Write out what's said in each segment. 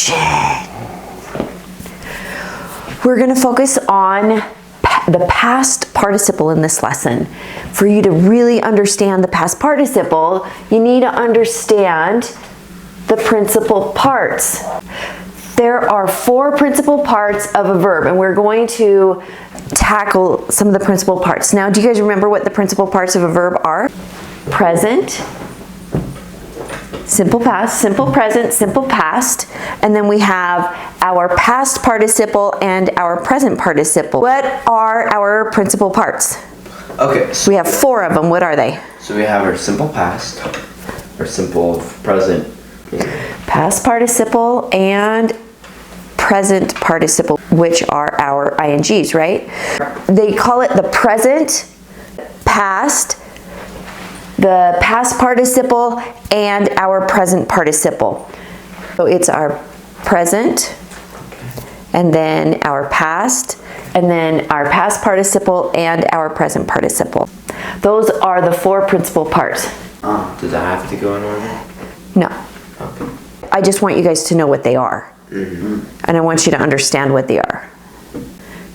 question. We're going to focus on the past participle in this lesson. For you to really understand the past participle, you need to understand the principal parts. There are 4 principal parts of a verb, and we're going to tackle some of the principal parts. Now, do you guys remember what the principal parts of a verb are? Present, simple past, simple present, simple past, and then we have our past participle and our present participle. What are our principal parts? Okay. So we have 4 of them. What are they? So we have our simple past, our simple present. Past participle and present participle, which are our INGs, right? They call it the present, past, the past participle, and our present participle. So it's our present, and then our past, and then our past participle and our present participle. Those are the 4 principal parts. Does that have to go in order? No. Okay. I just want you guys to know what they are. Mm-hmm. And I want you to understand what they are.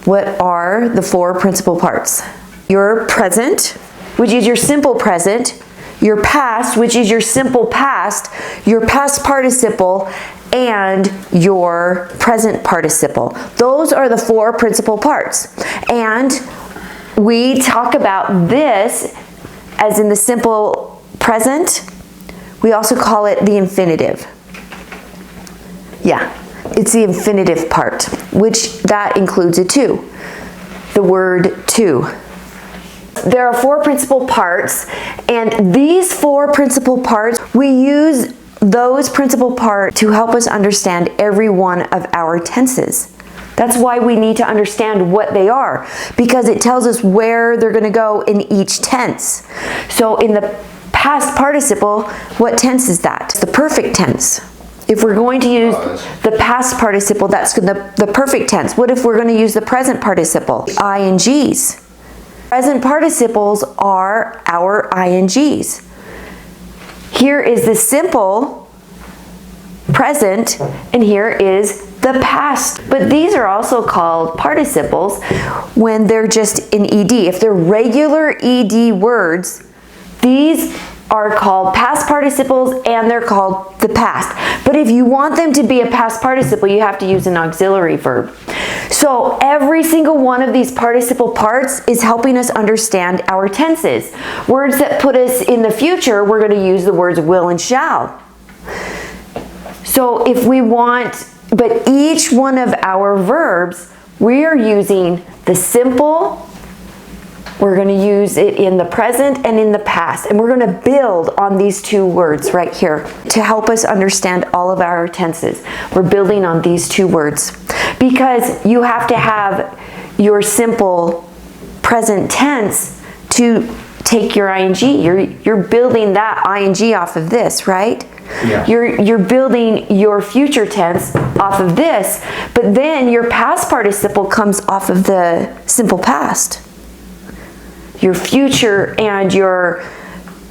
What are the 4 principal parts? Your present, which is your simple present, your past, which is your simple past, your past participle, and your present participle. Those are the 4 principal parts. And we talk about this as in the simple present. We also call it the infinitive. Yeah, it's the infinitive part, which that includes a to, the word to. There are 4 principal parts, and these 4 principal parts, we use those principal parts to help us understand every one of our tenses. That's why we need to understand what they are, because it tells us where they're going to go in each tense. So in the past participle, what tense is that? It's the perfect tense. If we're going to use the past participle, that's the perfect tense. What if we're going to use the present participle? INGs. Present participles are our INGs. Here is the simple present, and here is the past. But these are also called participles when they're just in ED. If they're regular ED words, these are called past participles and they're called the past. But if you want them to be a past participle, you have to use an auxiliary verb. So every single one of these participle parts is helping us understand our tenses. Words that put us in the future, we're going to use the words will and shall. So if we want, but each one of our verbs, we are using the simple, we're going to use it in the present and in the past. And we're going to build on these 2 words right here to help us understand all of our tenses. We're building on these 2 words because you have to have your simple present tense to take your ING. You're building that ING off of this, right? Yeah. You're building your future tense off of this, but then your past participle comes off of the simple past. Your future and your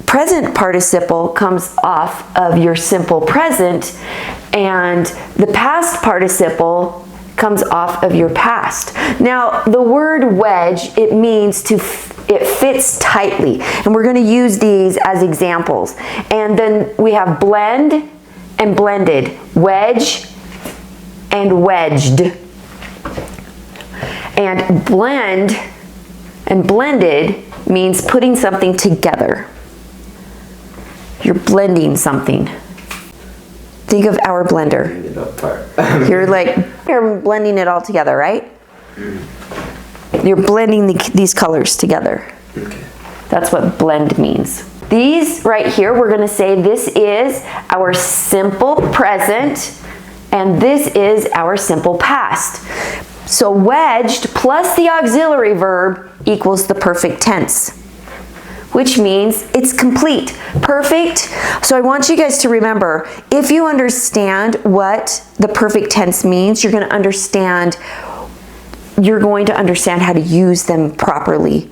present participle comes off of your simple present, and the past participle comes off of your past. Now, the word wedge, it means it fits tightly, and we're going to use these as examples. And then we have blend and blended, wedge and wedged. And blend and blended means putting something together. You're blending something. Think of our blender. You're blending it all together, right? You're blending these colors together. Okay. That's what blend means. These right here, we're going to say this is our simple present and this is our simple past. So wedged plus the auxiliary verb equals the perfect tense, which means it's complete, perfect. So I want you guys to remember, if you understand what the perfect tense means, you're going to understand how to use them properly.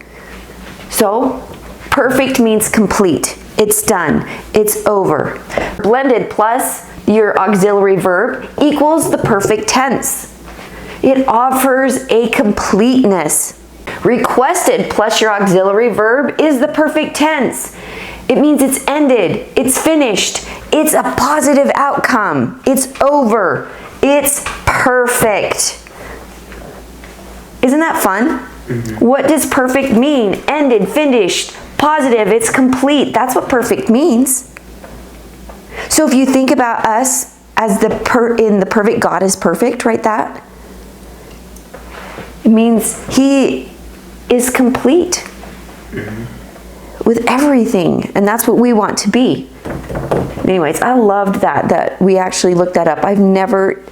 So perfect means complete. It's done. It's over. Blended plus your auxiliary verb equals the perfect tense. It offers a completeness. Requested plus your auxiliary verb is the perfect tense. It means it's ended, it's finished, it's a positive outcome, it's over, it's perfect. Isn't that fun? What does perfect mean? Ended, finished, positive, it's complete. That's what perfect means. So if you think about us as in the perfect, God is perfect, right? That it means He is complete with everything, and that's what we want to be. Anyways, I loved that we actually looked that up. I've never,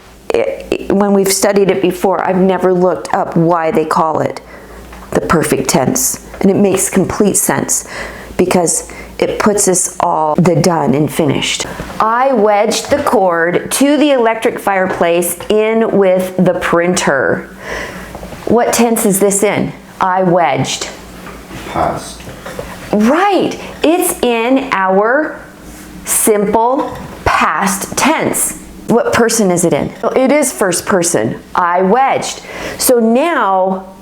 when we've studied it before, I've never looked up why they call it the perfect tense, and it makes complete sense because it puts us all the done and finished. I wedged the cord to the electric fireplace in with the printer. What tense is this in? I wedged. Past. Right, it's in our simple past tense. What person is it in? It is first person. I wedged. So now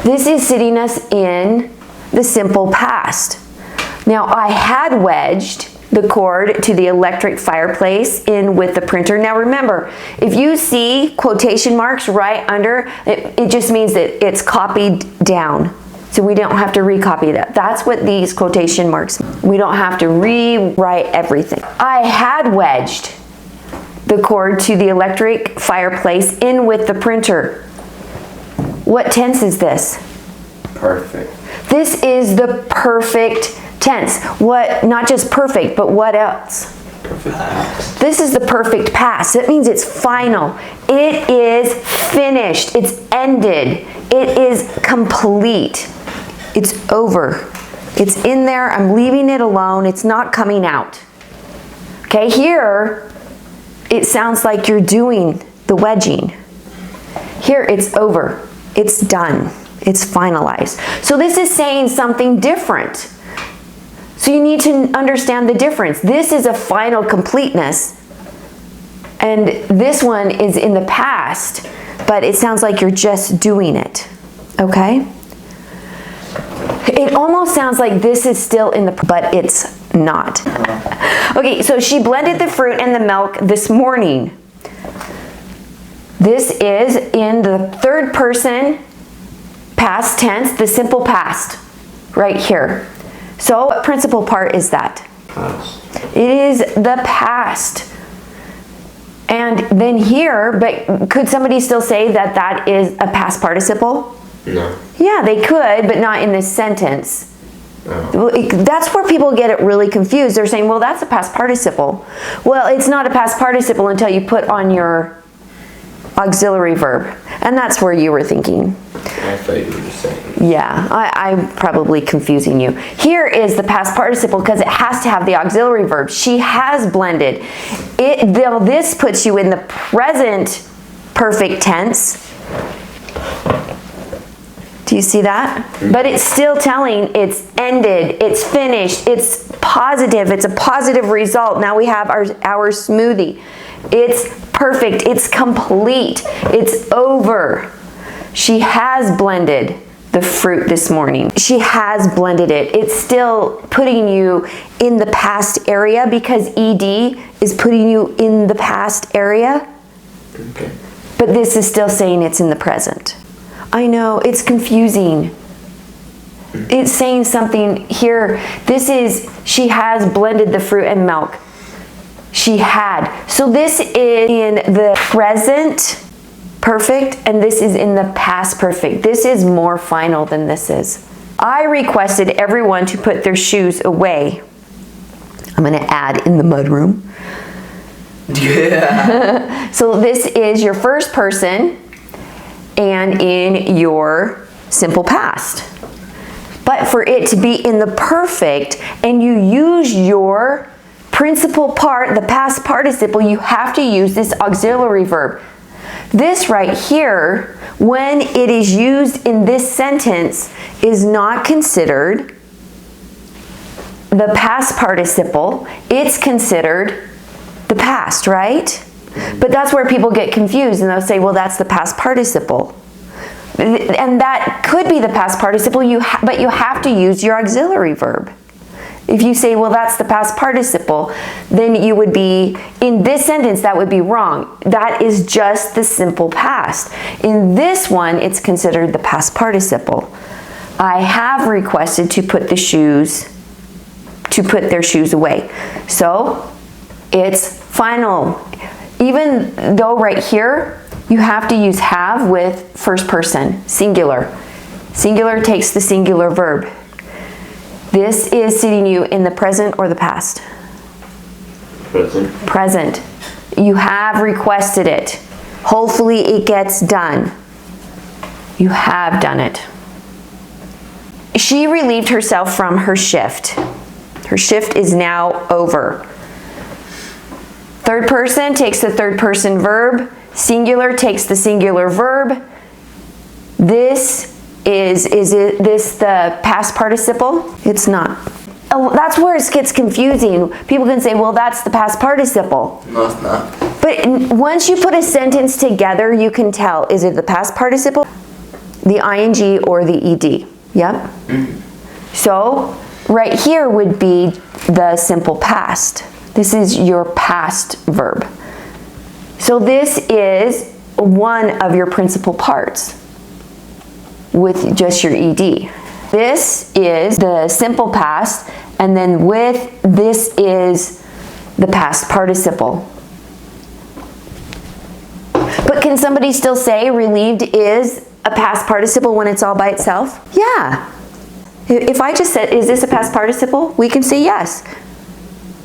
this is sitting us in the simple past. Now I had wedged the cord to the electric fireplace in with the printer. Now remember, if you see quotation marks right under, it just means that it's copied down. So we don't have to recopy that. That's what these quotation marks mean. We don't have to rewrite everything. I had wedged the cord to the electric fireplace in with the printer. What tense is this? Perfect. This is the perfect tense. What, not just perfect, but what else? Perfect past. This is the perfect past. That means it's final. It is finished. It's ended. It is complete. It's over. It's in there. I'm leaving it alone. It's not coming out. Okay, here it sounds like you're doing the wedging. Here it's over. It's done. It's finalized. So this is saying something different. So you need to understand the difference. This is a final completeness, and this one is in the past, but it sounds like you're just doing it. Okay? It almost sounds like this is still in the, but it's not. Okay, so she blended the fruit and the milk this morning. This is in the third person past tense, the simple past, right here. So what principal part is that? Past. It is the past. And then here, but could somebody still say that that is a past participle? No. Yeah, they could, but not in this sentence. Oh. That's where people get it really confused. They're saying, well, that's a past participle. Well, it's not a past participle until you put on your auxiliary verb. And that's where you were thinking. I thought you were just saying. Yeah, I'm probably confusing you. Here is the past participle because it has to have the auxiliary verb. She has blended. This puts you in the present perfect tense. Do you see that? But it's still telling it's ended, it's finished, it's positive, it's a positive result. Now we have our smoothie. It's perfect, it's complete, it's over. She has blended the fruit this morning. She has blended it. It's still putting you in the past area because ED is putting you in the past area. Okay. But this is still saying it's in the present. I know, it's confusing. It's saying something here. This is, she has blended the fruit and milk. She had. So this is in the present perfect, and this is in the past perfect. This is more final than this is. I requested everyone to put their shoes away. I'm going to add in the mudroom. Yeah. So this is your first person and in your simple past. But for it to be in the perfect and you use your principal part, the past participle, you have to use this auxiliary verb. This right here, when it is used in this sentence, is not considered the past participle. It's considered the past, right? But that's where people get confused and they'll say, well, that's the past participle. And that could be the past participle, but you have to use your auxiliary verb. If you say, well, that's the past participle, then you would be, in this sentence, that would be wrong. That is just the simple past. In this one, it's considered the past participle. I have requested to put their shoes away. So it's final. Even though right here, you have to use have with first person, singular. Singular takes the singular verb. This is sitting you in the present or the past? Present. Present. You have requested it. Hopefully it gets done. You have done it. She relieved herself from her shift. Her shift is now over. Third person takes the third person verb. Singular takes the singular verb. This is this the past participle? It's not. Oh, that's where it gets confusing. People can say, well, that's the past participle. No, it's not. But once you put a sentence together, you can tell, is it the past participle, the ing, or the ed? Yep. Mm-hmm. So right here would be the simple past. This is your past verb. So this is one of your principal parts with just your ed. This is the simple past, and then with this is the past participle. But can somebody still say relieved is a past participle when it's all by itself? Yeah. If I just said, is this a past participle? We can say yes.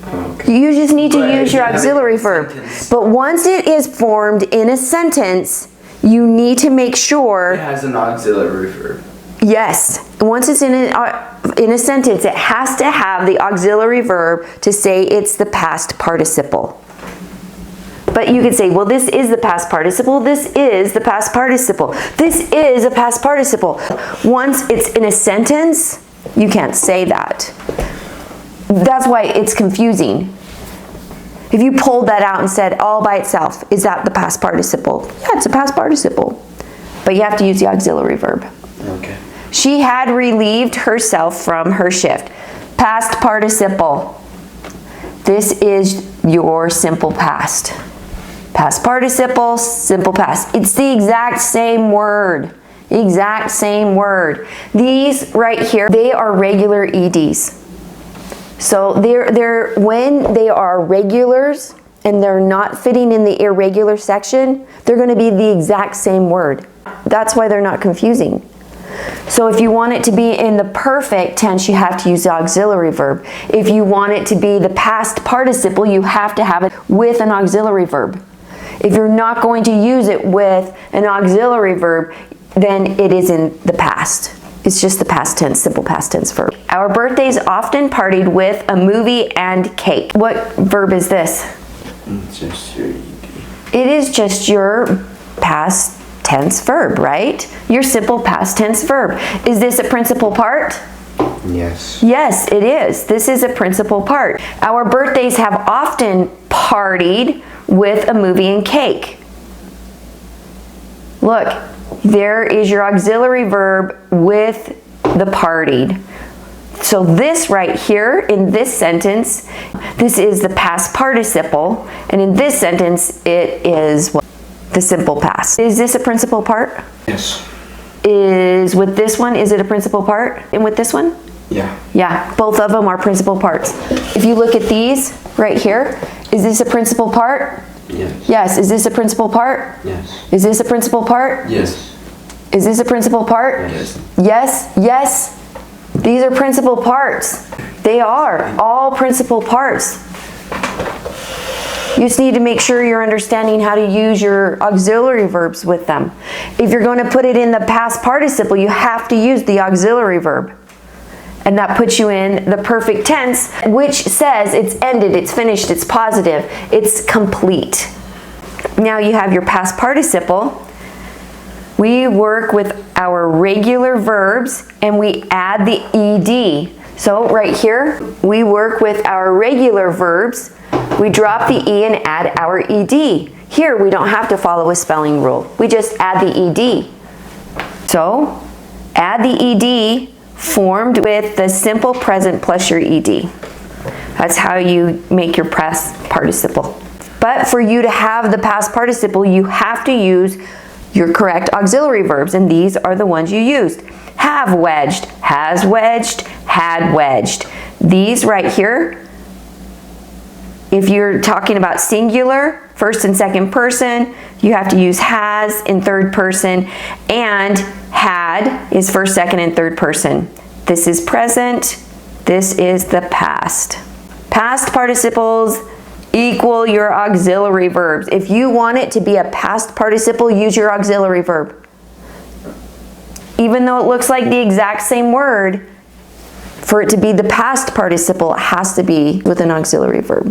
Okay. You just need to use your auxiliary verb. But once it is formed in a sentence, you need to make sure it has an auxiliary verb. Yes. Once it's in a sentence, it has to have the auxiliary verb to say it's the past participle. But you could say, well, this is the past participle. This is the past participle. This is a past participle. Once it's in a sentence, you can't say that. That's why it's confusing. If you pulled that out and said all by itself, is that the past participle? Yeah, it's a past participle. But you have to use the auxiliary verb. Okay. She had relieved herself from her shift. Past participle. This is your simple past. Past participle, simple past. It's the exact same word. Exact same word. These right here, they are regular EDs. So when they are regulars and they're not fitting in the irregular section, they're going to be the exact same word. That's why they're not confusing. So if you want it to be in the perfect tense, you have to use the auxiliary verb. If you want it to be the past participle, you have to have it with an auxiliary verb. If you're not going to use it with an auxiliary verb, then it is in the past. It's just the past tense, simple past tense verb. Our birthdays often partied with a movie and cake. What verb is this? It's just your ED. It is just your past tense verb, right? Your simple past tense verb. Is this a principal part? Yes. Yes, it is. This is a principal part. Our birthdays have often partied with a movie and cake. Look, there is your auxiliary verb with the partied. So this right here in this sentence, this is the past participle, and in this sentence it is the simple past. Is this a principal part? Yes. Is with this one, is it a principal part? And with this one? Yeah. Yeah, both of them are principal parts. If you look at these right here, is this a principal part? Yes. Yes. Is this a principal part? Yes. Is this a principal part? Yes. Is this a principal part? Yes. Yes. Yes. These are principal parts. They are all principal parts. You just need to make sure you're understanding how to use your auxiliary verbs with them. If you're going to put it in the past participle, you have to use the auxiliary verb. And that puts you in the perfect tense, which says it's ended, it's finished, it's positive, it's complete. Now you have your past participle. We work with our regular verbs and we add the ed. So right here, we work with our regular verbs We drop the E and add our ED. Here, we don't have to follow a spelling rule. We just add the ED. So, add the ED formed with the simple present plus your ED. That's how you make your past participle. But for you to have the past participle, you have to use your correct auxiliary verbs, and these are the ones you used. Have wedged, has wedged, had wedged. These right here, if you're talking about singular, first and second person, you have to use has in third person, and had is first, second, and third person. This is present, this is the past. Past participles equal your auxiliary verbs. If you want it to be a past participle, use your auxiliary verb. Even though it looks like the exact same word, for it to be the past participle, it has to be with an auxiliary verb.